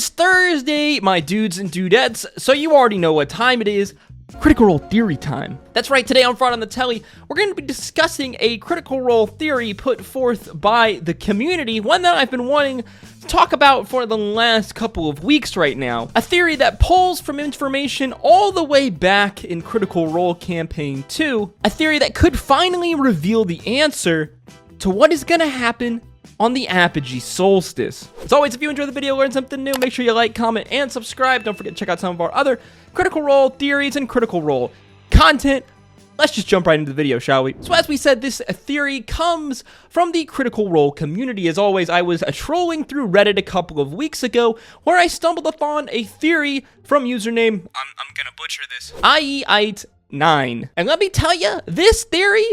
is Thursday, my dudes and dudettes, so you already know what time it is. Critical Role Theory time. That's right, today on FraudOnTheTele, we're going to be discussing a critical role theory put forth by the community, one that I've been wanting to talk about for the last couple of weeks right now. A theory that pulls from information all the way back in Critical Role Campaign 2, a theory that could finally reveal the answer to what is going to happen on the apogee solstice. As always, if you enjoyed the video, learned something new, make sure you like, comment, and subscribe. Don't forget to check out some of our other Critical Role theories and Critical Role content. Let's just jump right into the video, shall we? So as we said, this theory comes from the Critical Role community. As always, I was trolling through Reddit a couple of weeks ago, where I stumbled upon a theory from username, I'm gonna butcher this, IE9. And let me tell you, this theory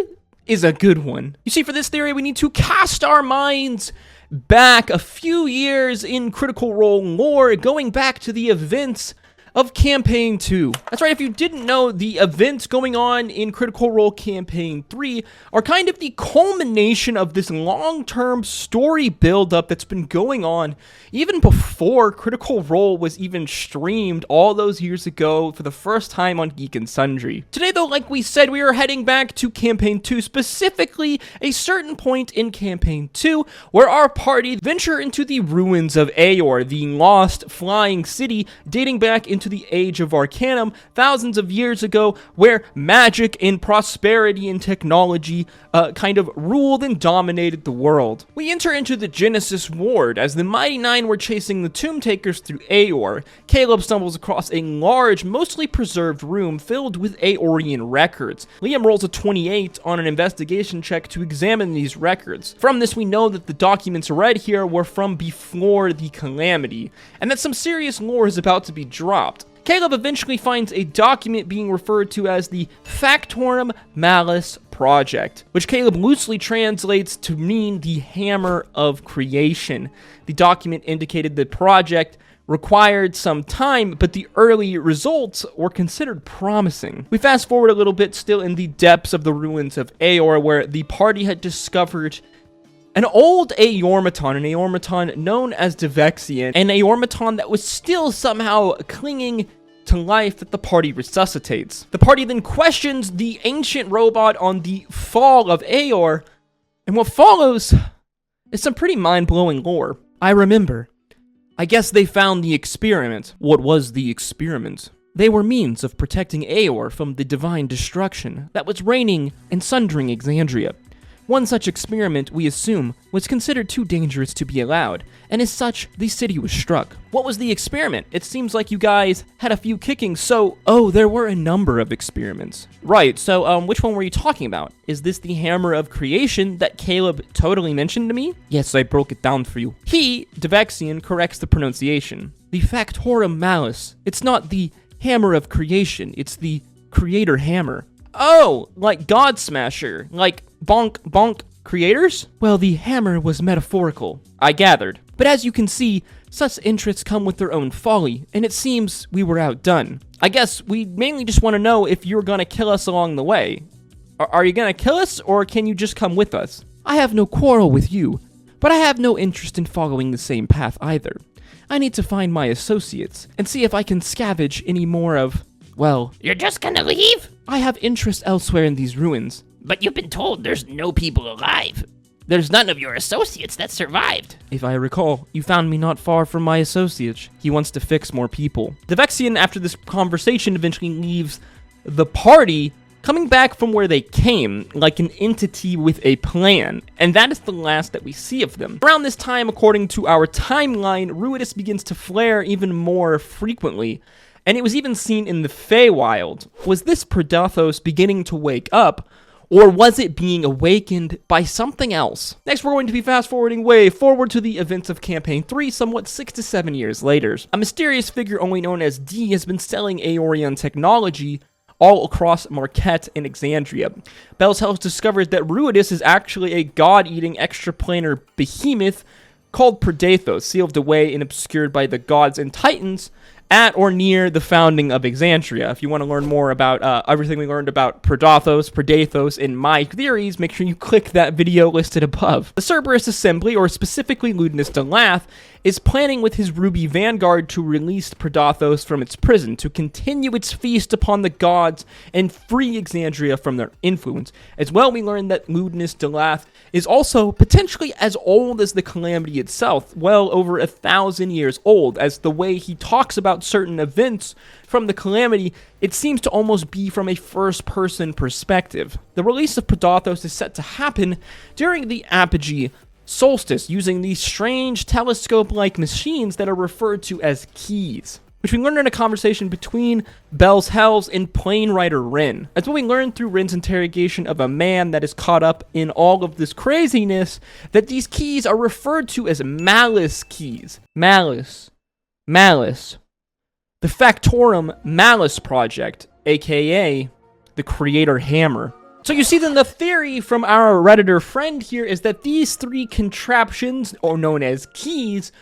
is a good one. You see, for this theory, we need to cast our minds back a few years in Critical Role lore, going back to the events of Campaign 2. That's right, if you didn't know, the events going on in Critical Role Campaign 3 are kind of the culmination of this long-term story build-up that's been going on even before Critical Role was even streamed all those years ago for the first time on Geek and Sundry. Today, though, like we said, we are heading back to Campaign 2, specifically a certain point in Campaign 2, where our party venture into the ruins of Aeor, the lost flying city dating back into the Age of Arcanum, thousands of years ago, where magic and prosperity and technology kind of ruled and dominated the world. We enter into the Genesis Ward as the Mighty Nine were chasing the Tomb Takers through Aeor. Caleb stumbles across a large, mostly preserved room filled with Aeorian records. Liam rolls a 28 on an investigation check to examine these records. From this, we know that the documents read here were from before the Calamity, and that some serious lore is about to be dropped. Caleb eventually finds a document being referred to as the Factorum Malice Project, which Caleb loosely translates to mean the Hammer of Creation. The document indicated the project required some time, but the early results were considered promising. We fast forward a little bit, still in the depths of the ruins of Aeor, where the party had discovered an old Aeormaton known as Devexian, an Aeormaton that was still somehow clinging to life that the party resuscitates. The party then questions the ancient robot on the fall of Aeor, and what follows is some pretty mind-blowing lore. I remember. I guess they found the experiment. What was the experiment? They were means of protecting Aeor from the divine destruction that was reigning and sundering Exandria. One such experiment, we assume, was considered too dangerous to be allowed, and as such, the city was struck. What was the experiment? It seems like you guys had a few kickings, so... Oh, there were a number of experiments. Right, so, which one were you talking about? Is this the Hammer of Creation that Caleb totally mentioned to me? Yes, I broke it down for you. He, Devexian, corrects the pronunciation. The Factorum Malice. It's not the Hammer of Creation, it's the Creator Hammer. Oh, like God Smasher, like bonk bonk creators? Well, the hammer was metaphorical, I gathered. But as you can see, such interests come with their own folly, and it seems we were outdone. I guess we mainly just want to know if you're gonna kill us along the way. Are you gonna kill us, or can you just come with us? I have no quarrel with you, but I have no interest in following the same path either. I need to find my associates, and see if I can scavenge any more of... Well, you're just gonna leave? I have interest elsewhere in these ruins. But you've been told there's no people alive. There's none of your associates that survived. If I recall, you found me not far from my associate. He wants to fix more people. Devexian, after this conversation, eventually leaves the party, coming back from where they came, like an entity with a plan. And that is the last that we see of them. Around this time, according to our timeline, Ruidus begins to flare even more frequently. And it was even seen in the Feywild. Was this Predathos beginning to wake up, or was it being awakened by something else? Next, we're going to be fast-forwarding way forward to the events of Campaign 3, somewhat 6 to 7 years later. A mysterious figure only known as D has been selling Aeorian technology all across Marquette and Exandria. Bells has discovered that Ruidus is actually a god-eating extraplanar behemoth called Predathos, sealed away and obscured by the gods and titans at or near the founding of Exandria. If you want to learn more about everything we learned about Predathos, and my theories, make sure you click that video listed above. The Cerberus Assembly, or specifically Ludinus Delath, is planning with his Ruby Vanguard to release Predathos from its prison, to continue its feast upon the gods and free Exandria from their influence. As well, we learned that Ludinus Delath is also potentially as old as the Calamity itself, well over 1,000 years old, as the way he talks about certain events from the Calamity, it seems to almost be from a first-person perspective. The release of Predathos is set to happen during the apogee solstice, using these strange telescope-like machines that are referred to as keys, which we learned in a conversation between Bell's Hells and Plane Rider Rin. That's what we learned through Rin's interrogation of a man that is caught up in all of this craziness, that these keys are referred to as malice keys. Malice. The Factorum Malice Project, aka the Creator Hammer. So you see then the theory from our Redditor friend here is that these three contraptions, or known as keys,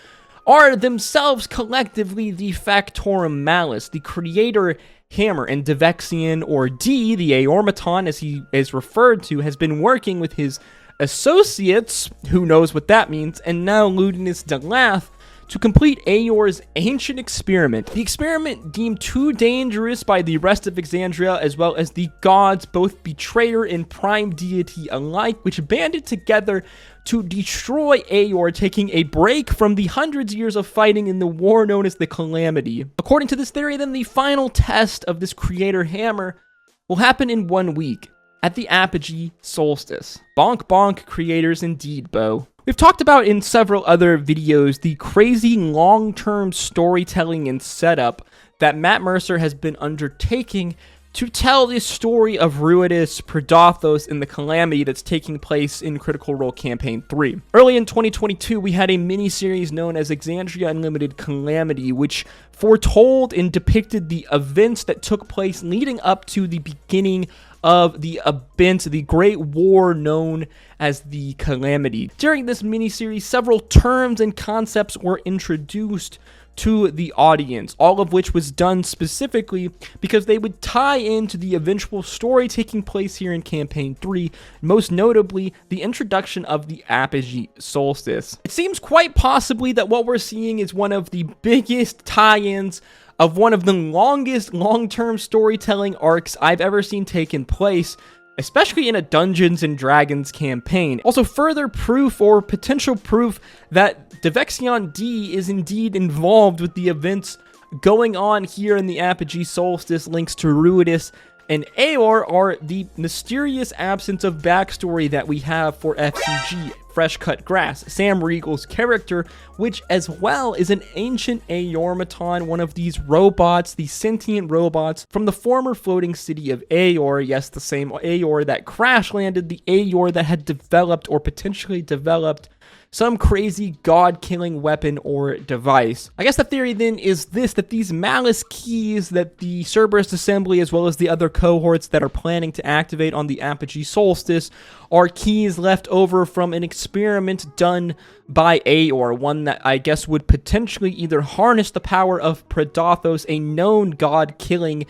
are themselves collectively the Factorum Malice, the Creator Hammer, and Devexian, or D, the Aormaton as he is referred to, has been working with his associates, who knows what that means, and now Ludinus Delath, to complete Aor's ancient experiment. The experiment deemed too dangerous by the rest of Exandria, as well as the gods, both betrayer and prime deity alike, which banded together to destroy Aor, taking a break from the hundreds of years of fighting in the war known as the Calamity. According to this theory, then, the final test of this Creator Hammer will happen in 1 week, at the apogee solstice. Bonk bonk, creators indeed, Bo. We've talked about in several other videos the crazy long-term storytelling and setup that Matt Mercer has been undertaking to tell this story of Ruidus, Predathos, and the Calamity that's taking place in Critical Role Campaign 3. Early in 2022, we had a mini-series known as Exandria Unlimited Calamity, which foretold and depicted the events that took place leading up to the beginning of the event, the Great War known as the Calamity. During this miniseries, several terms and concepts were introduced to the audience, all of which was done specifically because they would tie into the eventual story taking place here in Campaign 3, most notably the introduction of the apogee solstice. It seems quite possibly that what we're seeing is one of the biggest tie-ins of one of the longest long-term storytelling arcs I've ever seen taken place, especially in a Dungeons & Dragons campaign. Also, further proof or potential proof that Devexion D is indeed involved with the events going on here in the apogee solstice. Links to Ruidus and Aor are the mysterious absence of backstory that we have for FCG, Fresh Cut Grass, Sam Riegel's character, which as well is an ancient Aormaton, one of these robots, these sentient robots from the former floating city of Aor. Yes, the same Aor that crash landed, the Aor that had developed or potentially developed some crazy god-killing weapon or device. I guess the theory then is this, that these malice keys that the Cerberus Assembly, as well as the other cohorts that are planning to activate on the apogee solstice, are keys left over from an experiment done by Aor, one that I guess would potentially either harness the power of Predathos, a known god-killing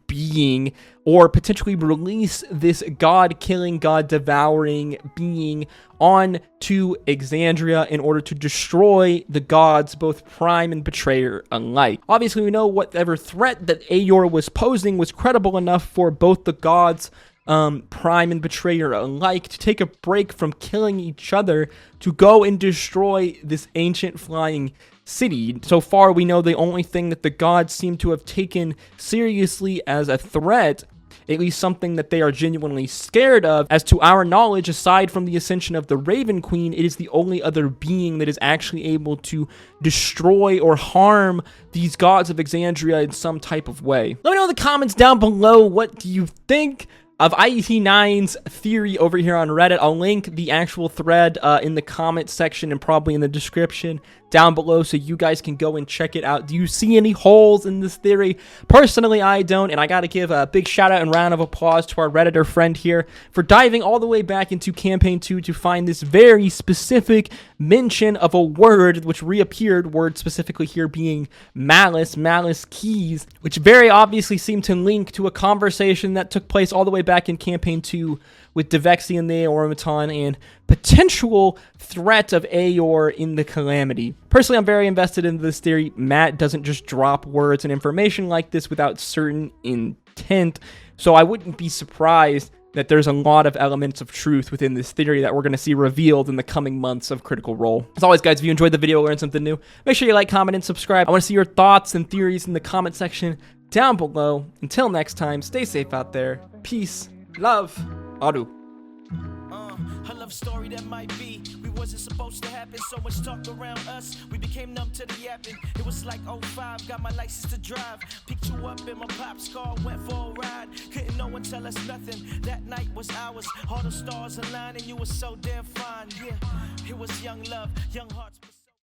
being, or potentially release this god-killing, god-devouring being onto Exandria in order to destroy the gods, both prime and betrayer alike. Obviously, we know whatever threat that Aor was posing was credible enough for both the gods, prime and betrayer alike, to take a break from killing each other to go and destroy this ancient flying city. So far, we know the only thing that the gods seem to have taken seriously as a threat, at least something that they are genuinely scared of, as to our knowledge, aside from the ascension of the Raven Queen, it is the only other being that is actually able to destroy or harm these gods of Exandria in some type of way. Let me know in the comments down below, what do you think of IET9's theory over here on Reddit? I'll link the actual thread in the comment section and probably in the description down below so you guys can go and check it out. Do you see any holes in this theory? Personally, I don't, and I gotta give a big shout out and round of applause to our Redditor friend here for diving all the way back into Campaign 2 to find this very specific mention of a word which reappeared, word specifically here being malice keys, which very obviously seem to link to a conversation that took place all the way back in Campaign 2 with Devexian the Automaton and potential threat of Aeor in the Calamity. Personally, I'm very invested in this theory. Matt doesn't just drop words and information like this without certain intent, so I wouldn't be surprised that there's a lot of elements of truth within this theory that we're going to see revealed in the coming months of Critical Role. As always, guys, if you enjoyed the video or learned something new, make sure you like, comment, and subscribe. I want to see your thoughts and theories in the comment section down below. Until next time, stay safe out there. Peace, love, Aru. A love story that might be. We wasn't supposed to happen. So much talk around us. We became numb to the yapping. It was like 05. Got my license to drive. Picked you up in my pop's car. Went for a ride. Couldn't no one tell us nothing. That night was ours. All the stars aligned and you were so damn fine. Yeah, it was young love, young hearts.